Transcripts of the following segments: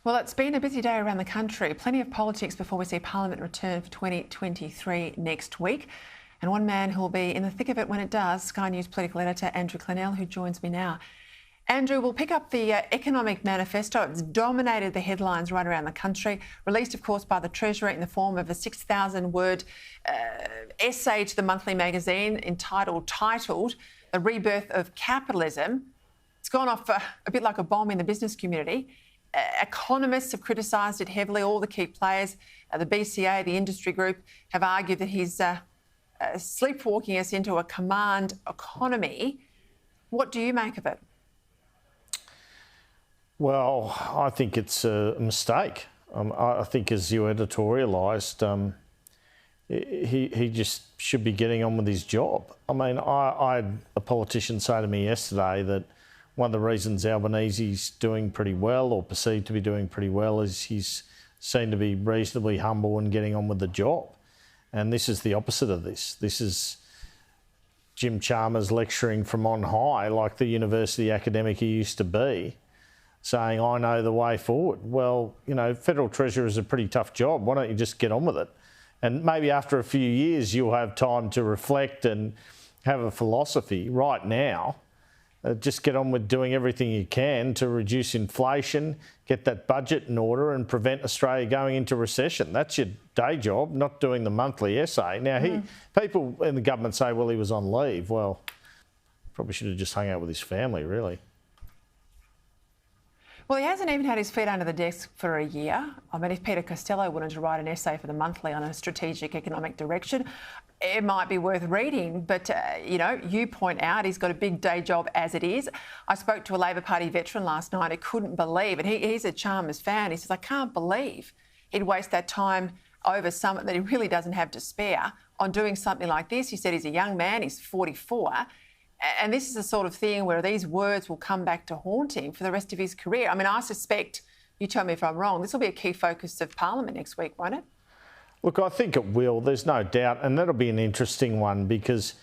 Well, it's been a busy day around the country. Plenty of politics before we see Parliament return for 2023 next week. And one man who will be in the thick of it when it does, Sky News political editor Andrew Clennell, who joins me now. Andrew, we'll pick up the economic manifesto. It's dominated the headlines right around the country, released, of course, by the Treasurer in the form of a 6,000-word essay to the monthly magazine titled The Rebirth of Capitalism. It's gone off a bit like a bomb in the business community. Economists have criticised it heavily. All the key players, the BCA, the industry group, have argued that he's sleepwalking us into a command economy. What do you make of it? Well, I think it's a mistake. I think, as you editorialised, he just should be getting on with his job. I mean, I had a politician say to me yesterday that one of the reasons Albanese's doing pretty well, or perceived to be doing pretty well, is he's seen to be reasonably humble and getting on with the job. And this is the opposite of this. This is Jim Chalmers lecturing from on high, like the university academic he used to be, saying, I know the way forward. Well, you know, Federal Treasurer is a pretty tough job. Why don't you just get on with it? And maybe after a few years, you'll have time to reflect and have a philosophy. Right now, just get on with doing everything you can to reduce inflation, get that budget in order and prevent Australia going into recession. That's your day job, not doing the monthly essay. Now, people in the government say, well, he was on leave. Well, probably should have just hung out with his family, really. Well, he hasn't even had his feet under the desk for a year. I mean, if Peter Costello wanted to write an essay for the Monthly on a strategic economic direction, it might be worth reading. But, you know, you point out he's got a big day job as it is. I spoke to a Labor Party veteran last night who couldn't believe, and he's a Chalmers fan. He says, I can't believe he'd waste that time over something that he really doesn't have to spare on doing something like this. He said he's a young man, he's 44. And this is the sort of thing where these words will come back to haunt him for the rest of his career. I mean, I suspect, you tell me if I'm wrong, this will be a key focus of Parliament next week, won't it? Look, I think it will. There's no doubt. And that'll be an interesting one because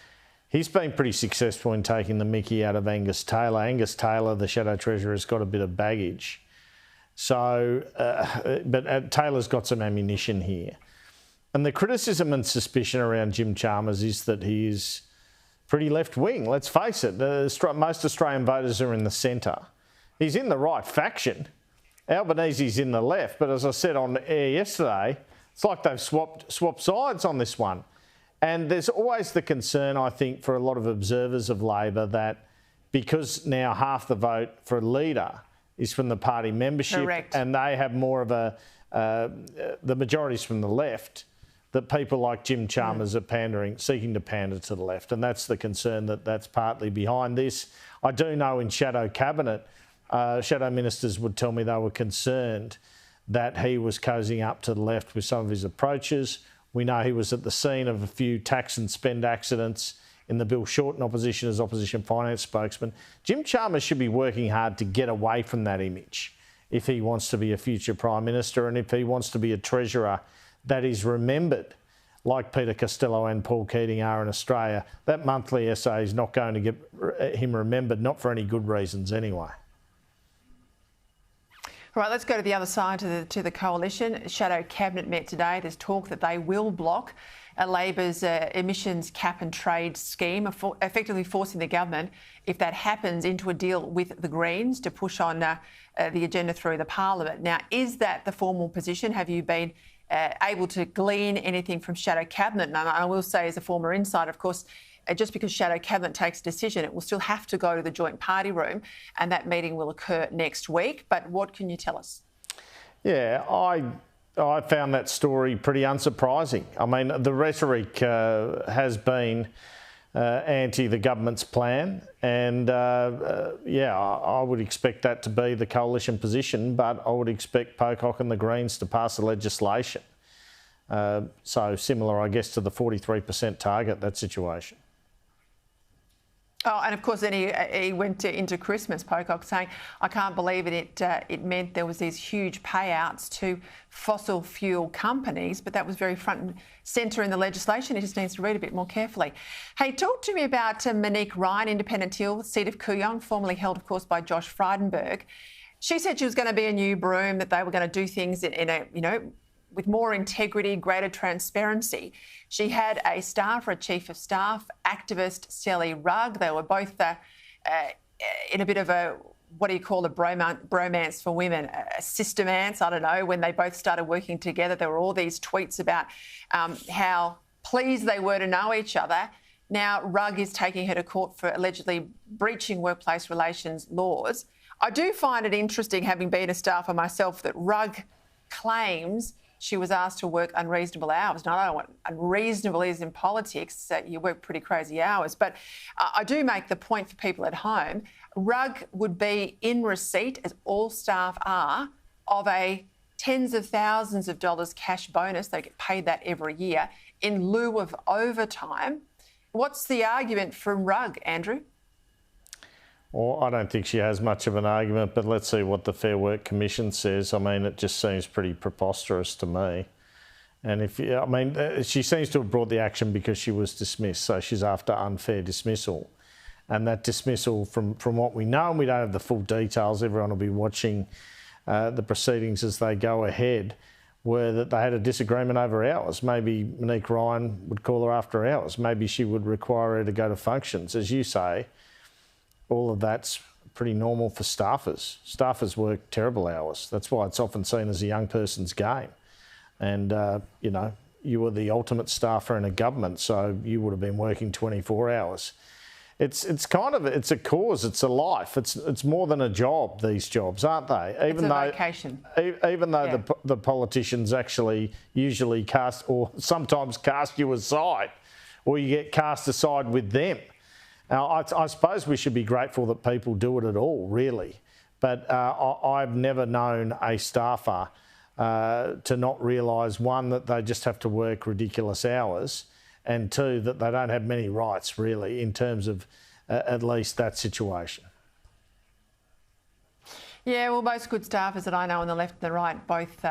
he's been pretty successful in taking the mickey out of Angus Taylor. Angus Taylor, the Shadow Treasurer, has got a bit of baggage. So, but Taylor's got some ammunition here. And the criticism and suspicion around Jim Chalmers is that he is pretty left-wing. Let's face it, most Australian voters are in the centre. He's in the right faction. Albanese's in the left, but as I said on air yesterday, it's like they've swapped sides on this one. And there's always the concern, I think, for a lot of observers of Labor that because now half the vote for a leader is from the party membership, correct, and they have more of the majorities from the left, that people like Jim Chalmers are seeking to pander to the left. And that's the concern that's partly behind this. I do know in Shadow Cabinet, Shadow Ministers would tell me they were concerned that he was cozying up to the left with some of his approaches. We know he was at the scene of a few tax and spend accidents in the Bill Shorten opposition as opposition finance spokesman. Jim Chalmers should be working hard to get away from that image if he wants to be a future Prime Minister and if he wants to be a Treasurer that is remembered, like Peter Costello and Paul Keating are in Australia. That monthly essay is not going to get him remembered, not for any good reasons anyway. Right, let's go to the other side, to the coalition. Shadow Cabinet met today. There's talk that they will block Labor's emissions cap and trade scheme, effectively forcing the government, if that happens, into a deal with the Greens to push on the agenda through the Parliament. Now, is that the formal position? Have you been able to glean anything from Shadow Cabinet? And I will say, as a former insider, of course, just because Shadow Cabinet takes a decision, it will still have to go to the joint party room, and that meeting will occur next week. But what can you tell us? Yeah, I found that story pretty unsurprising. I mean, the rhetoric has been anti the government's plan, and yeah, I would expect that to be the coalition position, but I would expect Pocock and the Greens to pass the legislation. So similar, I guess, to the 43% target, that situation. Oh, and of course, then he went into Christmas, Pocock, saying, I can't believe it. It meant there was these huge payouts to fossil fuel companies, but that was very front and centre in the legislation. He just needs to read a bit more carefully. Hey, talk to me about Monique Ryan, Independent Hill, seat of Kooyong, formerly held, of course, by Josh Frydenberg. She said she was going to be a new broom, that they were going to do things in a, with more integrity, greater transparency. She had a staffer, a chief of staff, activist Sally Rugg. They were both in a bit of a, what do you call a bromance for women? A sistermance, I don't know. When they both started working together, there were all these tweets about how pleased they were to know each other. Now, Rugg is taking her to court for allegedly breaching workplace relations laws. I do find it interesting, having been a staffer myself, that Rugg claims she was asked to work unreasonable hours. Now, I don't know what unreasonable is in politics. You work pretty crazy hours. But I do make the point for people at home, Rugg would be in receipt, as all staff are, of a tens of thousands of dollars cash bonus. They get paid that every year in lieu of overtime. What's the argument from Rugg, Andrew? Well, I don't think she has much of an argument, but let's see what the Fair Work Commission says. I mean, it just seems pretty preposterous to me. And she seems to have brought the action because she was dismissed, so she's after unfair dismissal. And that dismissal, from what we know, and we don't have the full details, everyone will be watching the proceedings as they go ahead, were that they had a disagreement over hours. Maybe Monique Ryan would call her after hours. Maybe she would require her to go to functions. As you say, all of that's pretty normal for staffers. Staffers work terrible hours. That's why it's often seen as a young person's game. And, you were the ultimate staffer in a government, so you would have been working 24 hours. It's a cause, it's a life. It's more than a job, these jobs, aren't they? It's a vocation. Even though the politicians actually usually cast, or sometimes cast you aside, or you get cast aside with them. Now, I suppose we should be grateful that people do it at all, really. But I've never known a staffer to not realise, one, that they just have to work ridiculous hours, and two, that they don't have many rights, really, in terms of at least that situation. Yeah, well, most good staffers that I know on the left and the right, both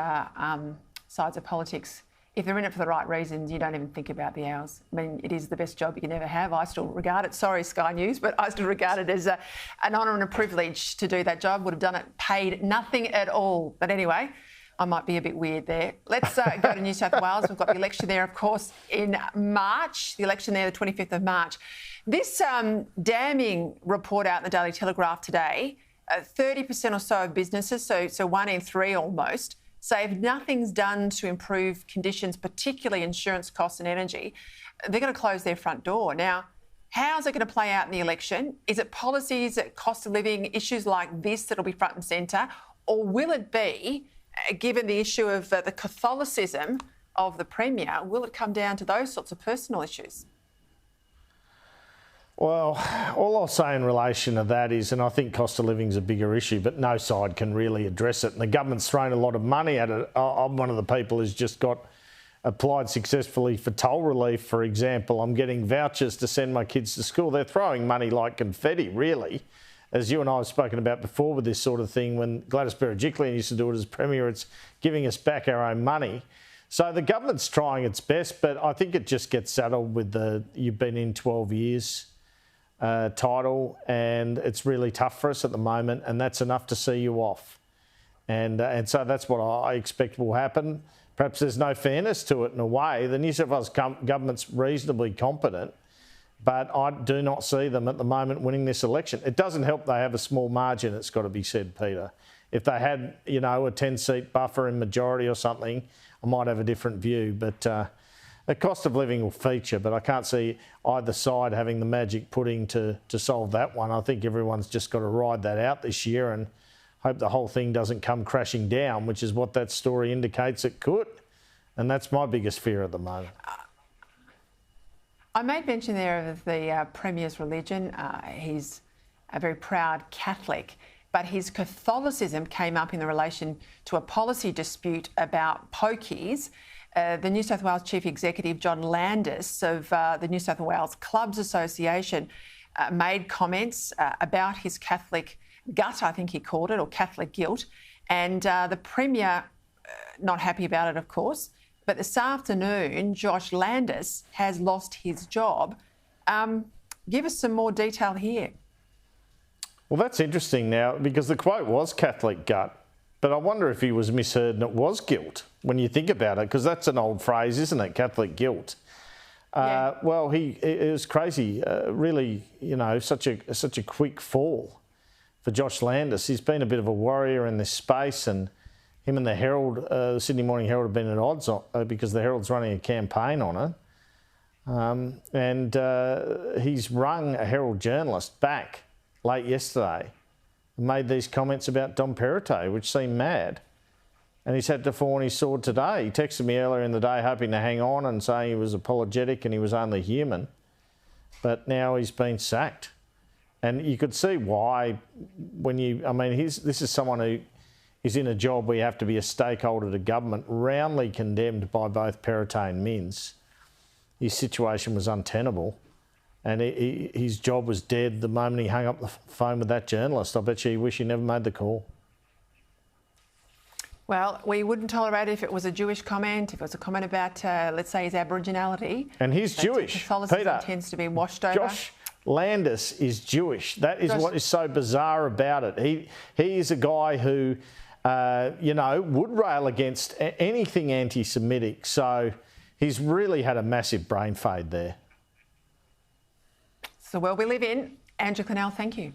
sides of politics, if they're in it for the right reasons, you don't even think about the hours. I mean, it is the best job you can ever have. I still regard it, sorry Sky News, but I still regard it as an honour and a privilege to do that job. Would have done it paid nothing at all. But anyway, I might be a bit weird there. Let's go to New South Wales. We've got the election there, of course, in March. The election there, the 25th of March. This damning report out in the Daily Telegraph today, 30% or so of businesses, so 1 in 3 almost, say if nothing's done to improve conditions, particularly insurance costs and energy, they're going to close their front door. Now, how's it going to play out in the election? Is it policies, cost of living, issues like this that'll be front and centre? Or will it be, given the issue of the Catholicism of the Premier, will it come down to those sorts of personal issues? Well, all I'll say in relation to that is, and I think cost of living is a bigger issue, but no side can really address it. And the government's thrown a lot of money at it. I'm one of the people who's just got applied successfully for toll relief, for example. I'm getting vouchers to send my kids to school. They're throwing money like confetti, really. As you and I have spoken about before with this sort of thing, when Gladys Berejiklian used to do it as Premier, it's giving us back our own money. So the government's trying its best, but I think it just gets saddled with the you've been in 12 years title, and it's really tough for us at the moment, and that's enough to see you off. And so that's what I expect will happen. Perhaps there's no fairness to it in a way. The New South Wales government's reasonably competent, but I do not see them at the moment winning this election. It doesn't help they have a small margin, it's got to be said, Peter. If they had, a 10-seat buffer in majority or something, I might have a different view. But the cost of living will feature, but I can't see either side having the magic pudding to solve that one. I think everyone's just got to ride that out this year and hope the whole thing doesn't come crashing down, which is what that story indicates it could. And that's my biggest fear at the moment. I made mention there of the Premier's religion. He's a very proud Catholic, but his Catholicism came up in the relation to a policy dispute about pokies. The New South Wales Chief Executive, John Landis, of the New South Wales Clubs Association, made comments about his Catholic gut, I think he called it, or Catholic guilt. And the Premier, not happy about it, of course. But this afternoon, Josh Landis has lost his job. Give us some more detail here. Well, that's interesting now because the quote was Catholic gut, but I wonder if he was misheard and it was guilt when you think about it, because that's an old phrase, isn't it? Catholic guilt. Yeah. Well, it was crazy. Really, you know, such a quick fall for Josh Landis. He's been a bit of a warrior in this space, and him and the Herald, the Sydney Morning Herald, have been at odds because the Herald's running a campaign on it. He's rung a Herald journalist back late yesterday and made these comments about Dom Perrottet, which seemed mad. And he's had to fall on his sword today. He texted me earlier in the day hoping to hang on and saying he was apologetic and he was only human. But now he's been sacked. And you could see why this is someone who is in a job where you have to be a stakeholder to government, roundly condemned by both Perrottet and Minns. His situation was untenable. And his job was dead the moment he hung up the phone with that journalist. I bet you he wished he never made the call. Well, we wouldn't tolerate it if it was a Jewish comment, if it was a comment about, let's say, his Aboriginality. And he's Jewish. Catholicism Peter, tends to be washed over. Josh Landis is Jewish. That is what is so bizarre about it. He is a guy who, would rail against anything anti-Semitic. So he's really had a massive brain fade there. It's the world we live in. Andrew Clennell, thank you.